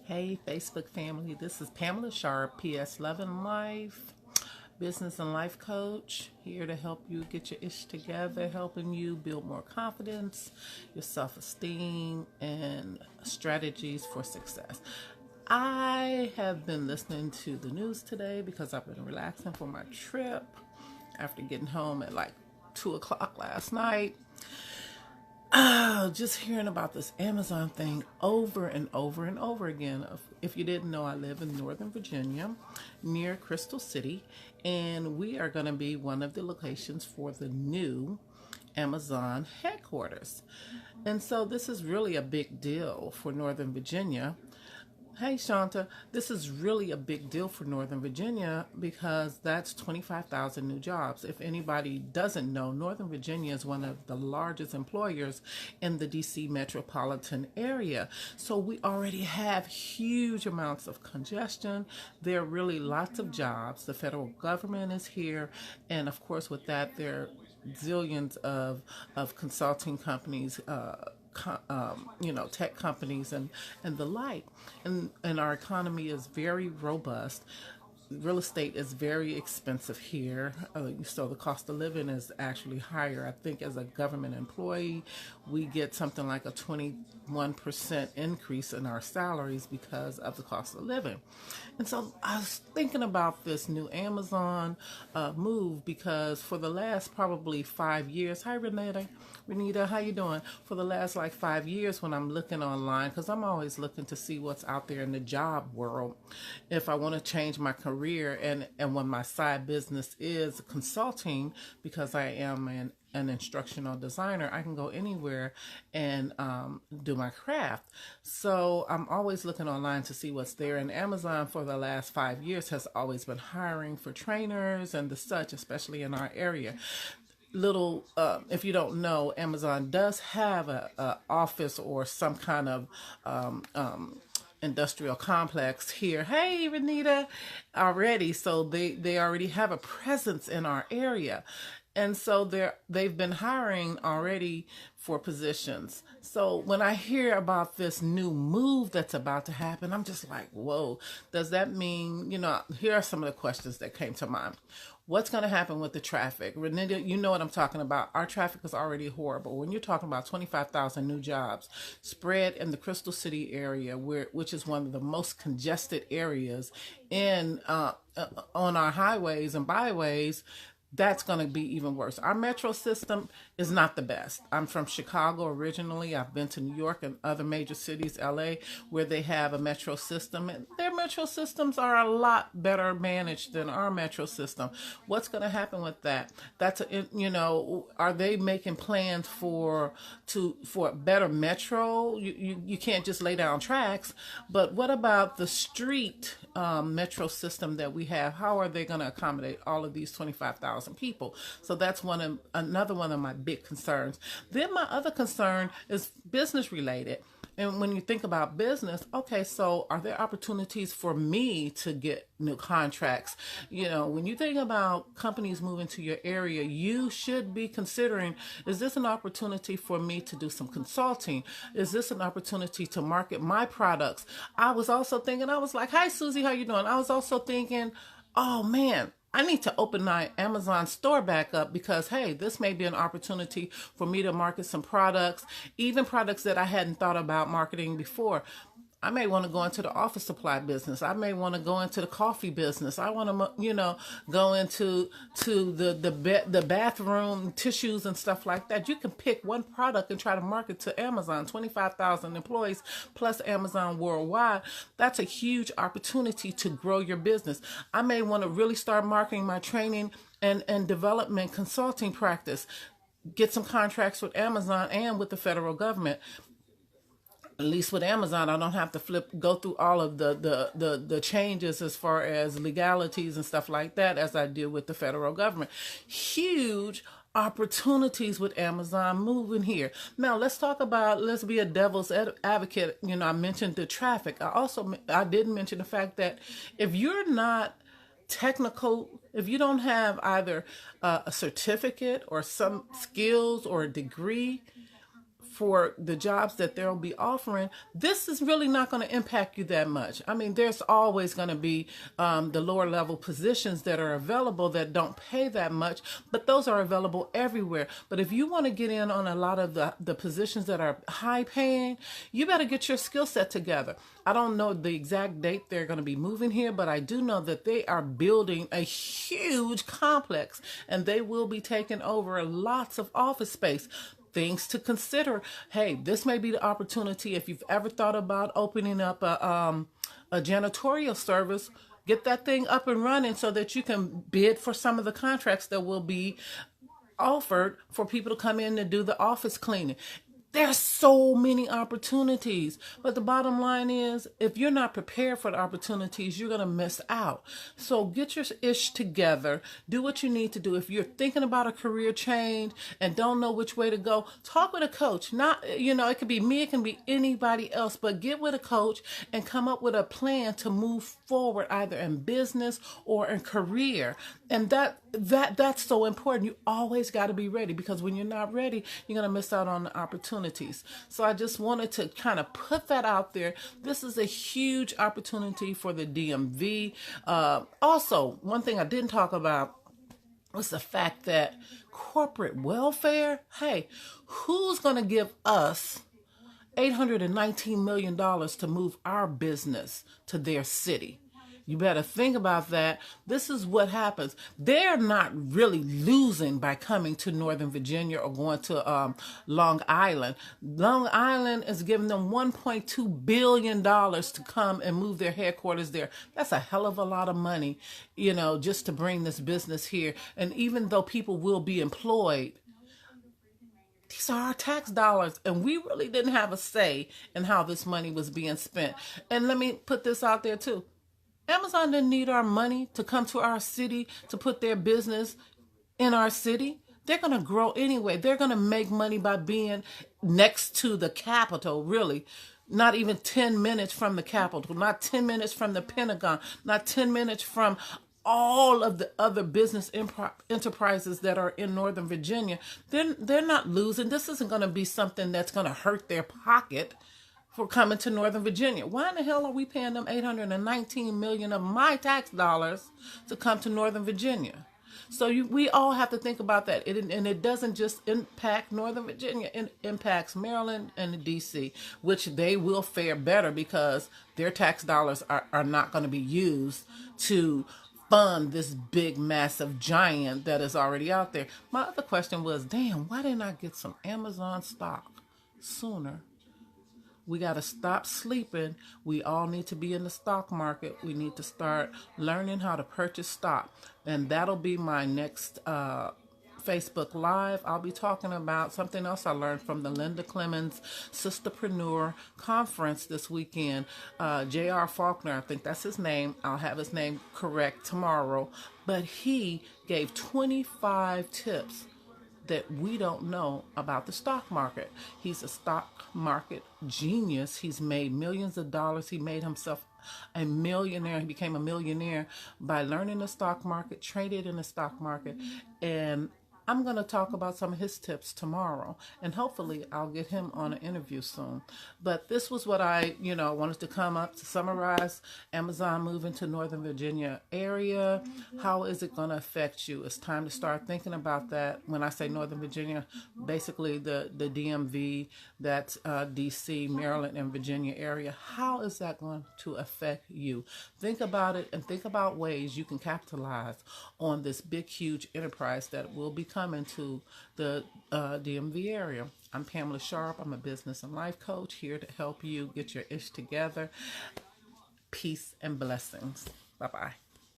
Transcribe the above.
Hey, Facebook family, this is Pamela Sharp, PS Love and Life, business and life coach, here to help you get your ish together, helping you build more confidence, your self esteem, and strategies for success. I have been listening to the news today because I've been relaxing for my trip after getting home at like 2 o'clock last night. Just hearing about this Amazon thing over and over and over again. If you didn't know, I live in Northern Virginia near Crystal City, and we are going to be one of the locations for the new Amazon headquarters. And so this is really a big deal for Northern Virginia. Hey Shanta, this is really a big deal for Northern Virginia because that's 25,000 new jobs. If anybody doesn't know, Northern Virginia is one of the largest employers in the DC metropolitan area. So we already have huge amounts of congestion. There are really lots of jobs. The federal government is here. And of course, with that, there are zillions of consulting companies, tech companies and the like. And our economy is very robust. Real estate is very expensive here, so the cost of living is actually higher. I think as a government employee, we get something like a 21% increase in our salaries because of the cost of living. And so I was thinking about this new Amazon move because for the last probably 5 years, hi Renita, how you doing? For the last like 5 years when I'm looking online, because I'm always looking to see what's out there in the job world, if I want to change my career and when my side business is consulting, because I am an instructional designer, I can go anywhere and do my craft. So I'm always looking online to see what's there. And Amazon for the last 5 years has always been hiring for trainers and the such, especially in our area. If you don't know, Amazon does have a office or some kind of industrial complex here. Hey, Renita, already. So they already have a presence in our area. And so they've been hiring already for positions. So when I hear about this new move that's about to happen, I'm just like, whoa, does that mean, here are some of the questions that came to mind. What's going to happen with the traffic? Renita, you know what I'm talking about. Our traffic is already horrible. When you're talking about 25,000 new jobs spread in the Crystal City area, which is one of the most congested areas in on our highways and byways, that's going to be even worse. Our metro system is not the best. I'm from Chicago originally. I've been to New York and other major cities, LA, where they have a metro system. And their metro systems are a lot better managed than our metro system. What's going to happen with that? Are they making plans for a better metro? You can't just lay down tracks. But what about the street metro system that we have? How are they going to accommodate all of these 25,000 people? So that's another one of my big concerns. Then my other concern is business related. And when you think about business, okay, so are there opportunities for me to get new contracts? When you think about companies moving to your area, you should be considering, is this an opportunity for me to do some consulting? Is this an opportunity to market my products? I was also thinking, I was like, hi, Susie, how you doing? I was also thinking, oh man, I need to open my Amazon store back up because, hey, this may be an opportunity for me to market some products, even products that I hadn't thought about marketing before. I may want to go into the office supply business. I may want to go into the coffee business. I want to, go into the bathroom tissues and stuff like that. You can pick one product and try to market to Amazon. 25,000 employees plus Amazon worldwide. That's a huge opportunity to grow your business. I may want to really start marketing my training and development consulting practice. Get some contracts with Amazon and with the federal government. At least with Amazon, I don't have to go through all of the changes as far as legalities and stuff like that as I did with the federal government. Huge opportunities with Amazon moving here. Now let's be a devil's advocate. I mentioned the traffic. I didn't mention the fact that if you're not technical, if you don't have either a certificate or some skills or a degree for the jobs that they'll be offering, this is really not going to impact you that much. I mean, there's always going to be the lower level positions that are available that don't pay that much, but those are available everywhere. But if you want to get in on a lot of the positions that are high paying, you better get your skill set together. I don't know the exact date they're going to be moving here, but I do know that they are building a huge complex and they will be taking over lots of office space. Things to consider. Hey, this may be the opportunity. If you've ever thought about opening up a janitorial service, get that thing up and running so that you can bid for some of the contracts that will be offered for people to come in and do the office cleaning. There's so many opportunities, but the bottom line is if you're not prepared for the opportunities, you're going to miss out. So get your ish together. Do what you need to do. If you're thinking about a career change and don't know which way to go, talk with a coach. Not, it could be me, it can be anybody else, but get with a coach and come up with a plan to move forward either in business or in career. And that's so important. You always got to be ready, because when you're not ready, you're going to miss out on the opportunities. So I just wanted to kind of put that out there. This is a huge opportunity for the DMV. Also, one thing I didn't talk about was the fact that corporate welfare, hey, who's going to give us $819 million to move our business to their city? You better think about that. This is what happens. They're not really losing by coming to Northern Virginia or going to Long Island. Long Island is giving them $1.2 billion to come and move their headquarters there. That's a hell of a lot of money, just to bring this business here. And even though people will be employed, these are our tax dollars, and we really didn't have a say in how this money was being spent. And let me put this out there too. Amazon didn't need our money to come to our city to put their business in our city. They're going to grow anyway. They're going to make money by being next to the Capitol, really. Not even 10 minutes from the Capitol, not 10 minutes from the Pentagon, not 10 minutes from all of the other business enterprises that are in Northern Virginia. They're not losing. This isn't going to be something that's going to hurt their pocket for coming to Northern Virginia. Why in the hell are we paying them $819 million of my tax dollars to come to Northern Virginia? So we all have to think about that. And it doesn't just impact Northern Virginia. It impacts Maryland and D.C., which they will fare better because their tax dollars are not going to be used to fund this big, massive giant that is already out there. My other question was, damn, why didn't I get some Amazon stock sooner? We got to stop sleeping. We all need to be in the stock market. We need to start learning how to purchase stock. And that'll be my next Facebook Live. I'll be talking about something else I learned from the Linda Clemens Sisterpreneur Conference this weekend. J.R. Faulkner, I think that's his name. I'll have his name correct tomorrow. But he gave 25 tips that we don't know about the stock market. He's a stock market genius. He's made millions of dollars. He made himself a millionaire. He became a millionaire by learning the stock market, traded in the stock market, and I'm going to talk about some of his tips tomorrow, and hopefully I'll get him on an interview soon. But this was what I wanted to come up to summarize. Amazon moving to Northern Virginia area. How is it going to affect you? It's time to start thinking about that. When I say Northern Virginia, basically the DMV, that's DC, Maryland, and Virginia area. How is that going to affect you? Think about it and think about ways you can capitalize on this big, huge enterprise that will be coming to the DMV area. I'm Pamela Sharp. I'm a business and life coach here to help you get your ish together. Peace and blessings. Bye-bye.